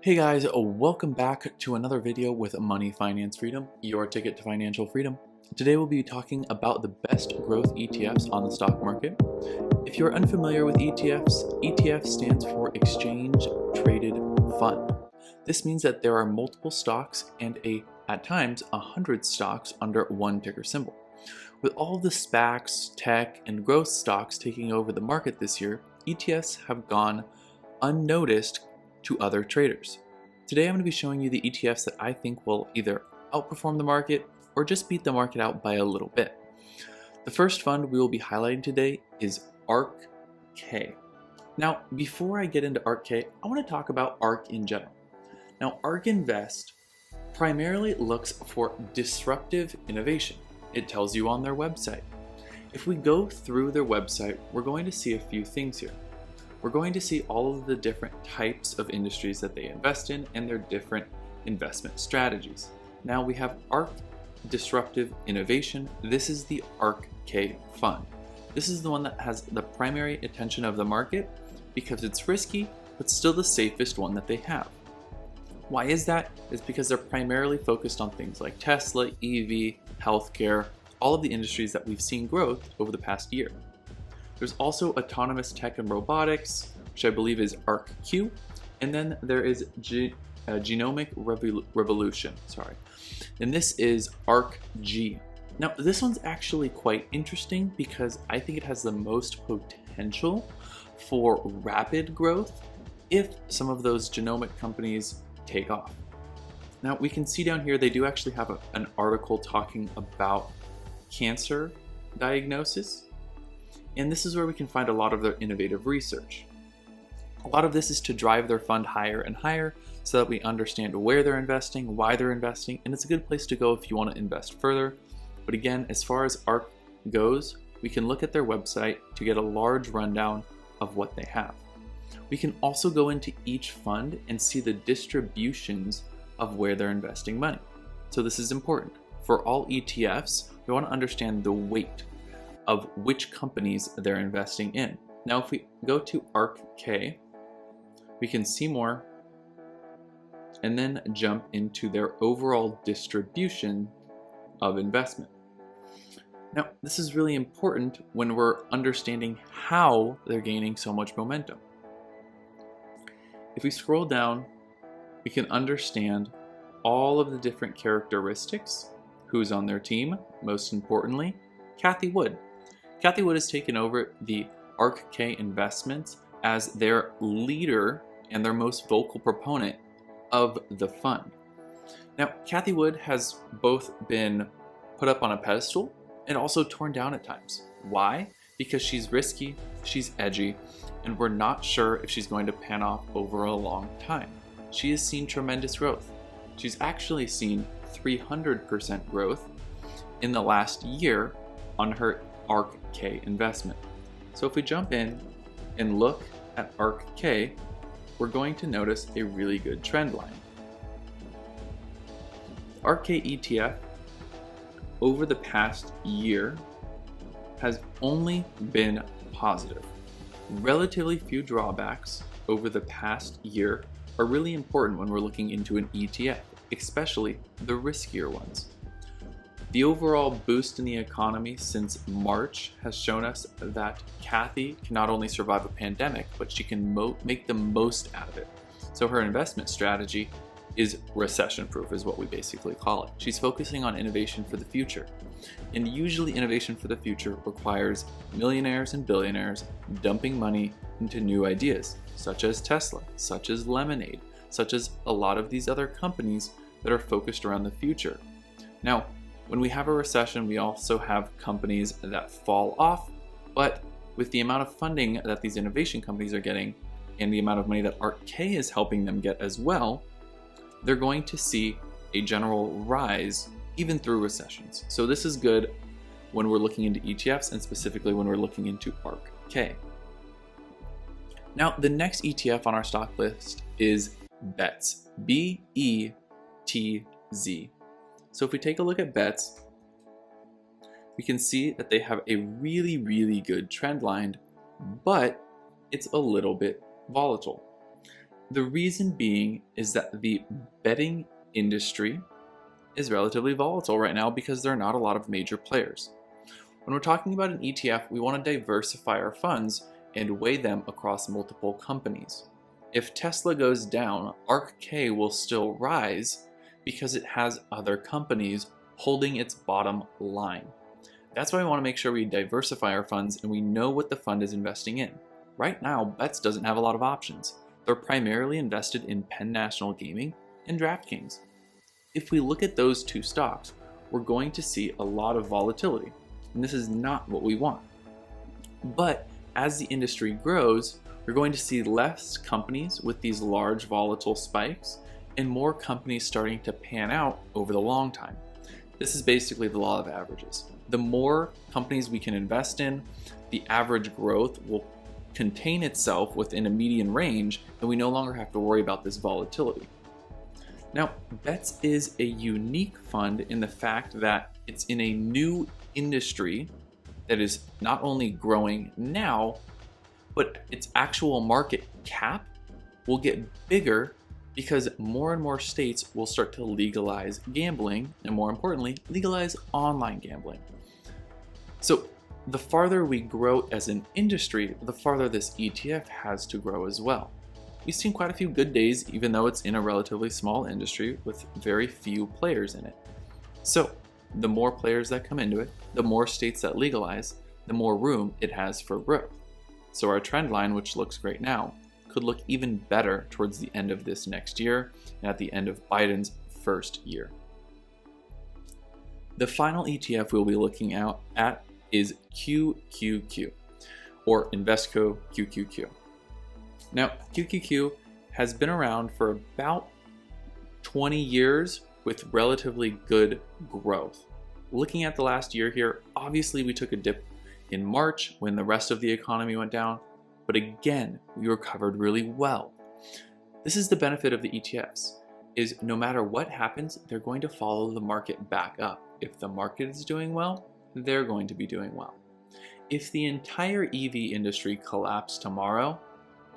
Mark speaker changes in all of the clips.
Speaker 1: Hey guys, welcome back to another video with Money Finance Freedom, your ticket to financial freedom. Today we'll be talking about the best growth ETFs on the stock market. If you're unfamiliar with ETFs, ETF stands for Exchange Traded Fund. This means that there are multiple stocks and at times 100 stocks under one ticker symbol. With all the SPACs, tech, and growth stocks taking over the market this year, ETFs have gone unnoticed to other traders. Today I'm going to be showing you the ETFs that I think will either outperform the market or just beat the market out by a little bit. The first fund we will be highlighting today is ARK-K. Now, before I get into ARK-K, I want to talk about ARK in general. Now, ARK Invest primarily looks for disruptive innovation. It tells you on their website. If we go through their website, we're going to see a few things here. We're going to see all of the different types of industries that they invest in and their different investment strategies. Now we have ARK Disruptive Innovation. This is the ARK-K fund. This is the one that has the primary attention of the market because it's risky, but still the safest one that they have. Why is that? It's because they're primarily focused on things like Tesla, EV, healthcare, all of the industries that we've seen growth over the past year. There's also autonomous tech and robotics, which I believe is ARK-Q, and then there is genomic revolution, and this is ARK-G. Now, this one's actually quite interesting because I think it has the most potential for rapid growth if some of those genomic companies take off. Now, we can see down here they do actually have an article talking about cancer diagnosis. And this is where we can find a lot of their innovative research. A lot of this is to drive their fund higher and higher so that we understand where they're investing, why they're investing, and it's a good place to go if you want to invest further. But again, as far as ARK goes, we can look at their website to get a large rundown of what they have. We can also go into each fund and see the distributions of where they're investing money. So this is important. For all ETFs, we want to understand the weight of which companies they're investing in. Now, if we go to ARK-K, we can see more and then jump into their overall distribution of investment. Now, this is really important when we're understanding how they're gaining so much momentum. If we scroll down, we can understand all of the different characteristics, who's on their team, most importantly, Cathie Wood. Cathie Wood has taken over the ARK-K investments as their leader and their most vocal proponent of the fund. Now, Cathie Wood has both been put up on a pedestal and also torn down at times. Why? Because she's risky, she's edgy, and we're not sure if she's going to pan off over a long time. She has seen tremendous growth. She's actually seen 300% growth in the last year on her ARK-K investment. So if we jump in and look at ARK-K, we're going to notice a really good trend line. ARK-K ETF over the past year has only been positive. Relatively few drawbacks over the past year are really important when we're looking into an ETF, especially the riskier ones. The overall boost in the economy since March has shown us that Cathie can not only survive a pandemic, but she can make the most out of it. So her investment strategy is recession-proof, is what we basically call it. She's focusing on innovation for the future. And usually innovation for the future requires millionaires and billionaires dumping money into new ideas, such as Tesla, such as Lemonade, such as a lot of these other companies that are focused around the future. Now, when we have a recession, we also have companies that fall off, but with the amount of funding that these innovation companies are getting and the amount of money that ARK-K is helping them get as well, they're going to see a general rise even through recessions. So this is good when we're looking into ETFs and specifically when we're looking into ARK-K. Now, the next ETF on our stock list is BETZ, B-E-T-Z. So if we take a look at BETZ, we can see that they have a really, really good trend line, but it's a little bit volatile. The reason being is that the betting industry is relatively volatile right now because there are not a lot of major players. When we're talking about an ETF, we want to diversify our funds and weigh them across multiple companies. If Tesla goes down, ARK-K will still rise because it has other companies holding its bottom line. That's why we want to make sure we diversify our funds and we know what the fund is investing in. Right now, Bets doesn't have a lot of options. They're primarily invested in Penn National Gaming and DraftKings. If we look at those two stocks, we're going to see a lot of volatility, and this is not what we want. But as the industry grows, you're going to see less companies with these large volatile spikes and more companies starting to pan out over the long time. This is basically the law of averages. The more companies we can invest in, the average growth will contain itself within a median range, and we no longer have to worry about this volatility. Now, Bets is a unique fund in the fact that it's in a new industry that is not only growing now, but its actual market cap will get bigger because more and more states will start to legalize gambling, and more importantly, legalize online gambling. So the farther we grow as an industry, the farther this ETF has to grow as well. We've seen quite a few good days, even though it's in a relatively small industry with very few players in it. So the more players that come into it, the more states that legalize, the more room it has for growth. So our trend line, which looks great now, could look even better towards the end of this next year and at the end of Biden's first year. The final ETF we'll be looking at is QQQ, or Invesco QQQ. Now, QQQ has been around for about 20 years with relatively good growth. Looking at the last year here, obviously we took a dip in March when the rest of the economy went down, but again, we recovered really well. This is the benefit of the ETFs, is no matter what happens, they're going to follow the market back up. If the market is doing well, they're going to be doing well. If the entire EV industry collapsed tomorrow,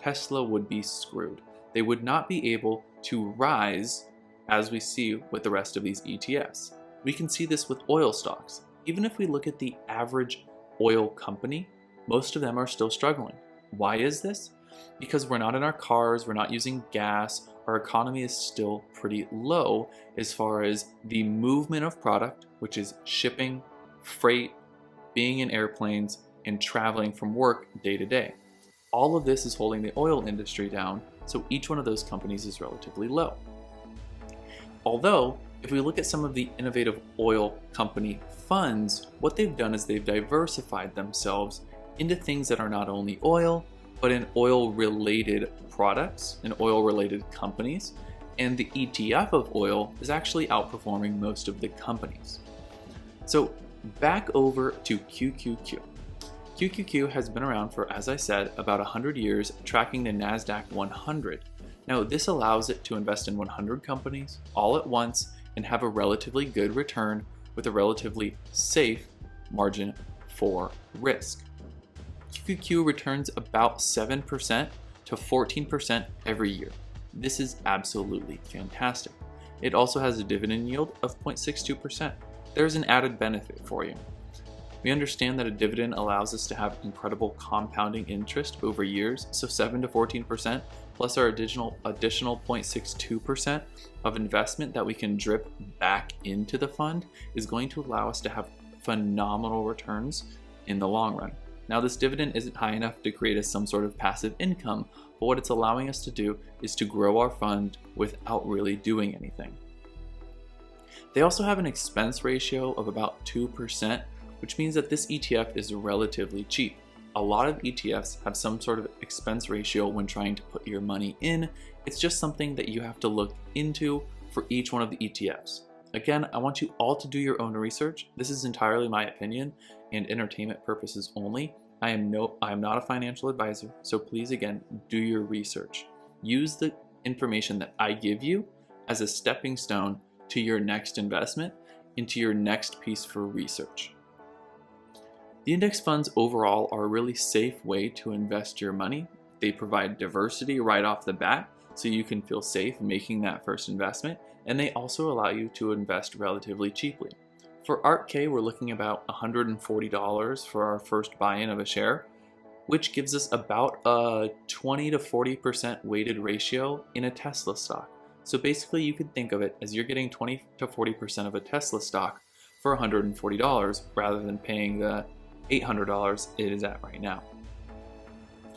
Speaker 1: Tesla would be screwed. They would not be able to rise as we see with the rest of these ETFs. We can see this with oil stocks. Even if we look at the average oil company, most of them are still struggling. Why is this? Because we're not in our cars, we're not using gas, our economy is still pretty low as far as the movement of product, which is shipping, freight, being in airplanes, and traveling from work day to day. All of this is holding the oil industry down, so each one of those companies is relatively low. Although, if we look at some of the innovative oil company funds, what they've done is they've diversified themselves into things that are not only oil, but in oil-related products and oil-related companies, and the ETF of oil is actually outperforming most of the companies. So back over to QQQ. QQQ has been around for, as I said, about 100 years, tracking the NASDAQ 100. Now, this allows it to invest in 100 companies all at once and have a relatively good return with a relatively safe margin for risk. QQQ returns about 7% to 14% every year. This is absolutely fantastic. It also has a dividend yield of 0.62%. There's an added benefit for you. We understand that a dividend allows us to have incredible compounding interest over years, so 7 to 14% plus our additional 0.62% of investment that we can drip back into the fund is going to allow us to have phenomenal returns in the long run. Now, this dividend isn't high enough to create us some sort of passive income, but what it's allowing us to do is to grow our fund without really doing anything. They also have an expense ratio of about 2%, which means that this ETF is relatively cheap. A lot of ETFs have some sort of expense ratio when trying to put your money in. It's just something that you have to look into for each one of the ETFs. Again, I want you all to do your own research. This is entirely my opinion and entertainment purposes only. I am not a financial advisor, so please again, do your research. Use the information that I give you as a stepping stone to your next investment, into your next piece for research. The index funds overall are a really safe way to invest your money. They provide diversity right off the bat, so you can feel safe making that first investment, and they also allow you to invest relatively cheaply. For ARK-K, we're looking about $140 for our first buy-in of a share, which gives us about a 20 to 40% weighted ratio in a Tesla stock. So basically you could think of it as you're getting 20 to 40% of a Tesla stock for $140 rather than paying the $800 it is at right now.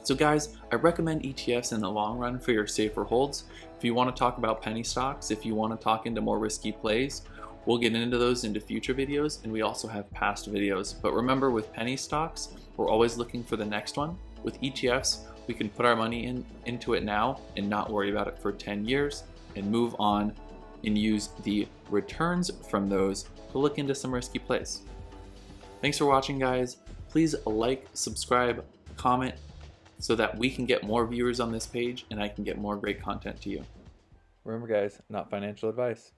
Speaker 1: So guys, I recommend ETFs in the long run for your safer holds. If you want to talk about penny stocks, if you want to talk into more risky plays, we'll get into those into future videos, and we also have past videos. But remember, with penny stocks, we're always looking for the next one. With ETFs, we can put our money into it now and not worry about it for 10 years and move on and use the returns from those to look into some risky plays. Thanks for watching, guys. Please like, subscribe, comment, so that we can get more viewers on this page and I can get more great content to you. Remember guys, not financial advice.